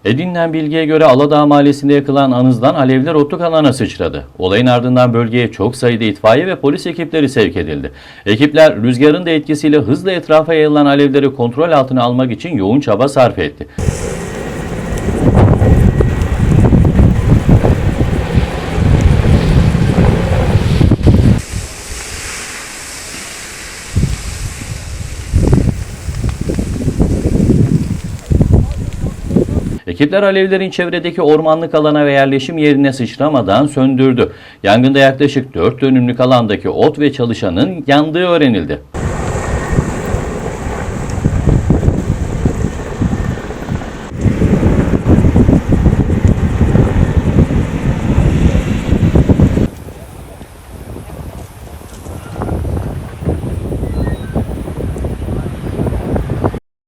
Edinilen bilgiye göre Aladağ Mahallesi'nde yakılan anızdan alevler otluk alana sıçradı. Olayın ardından bölgeye çok sayıda itfaiye ve polis ekipleri sevk edildi. Ekipler rüzgarın da etkisiyle hızla etrafa yayılan alevleri kontrol altına almak için yoğun çaba sarf etti. Ekipler alevlerin çevredeki ormanlık alana ve yerleşim yerine sıçramadan söndürdü. Yangında yaklaşık 4 dönümlük alandaki ot ve çalışanın yandığı öğrenildi.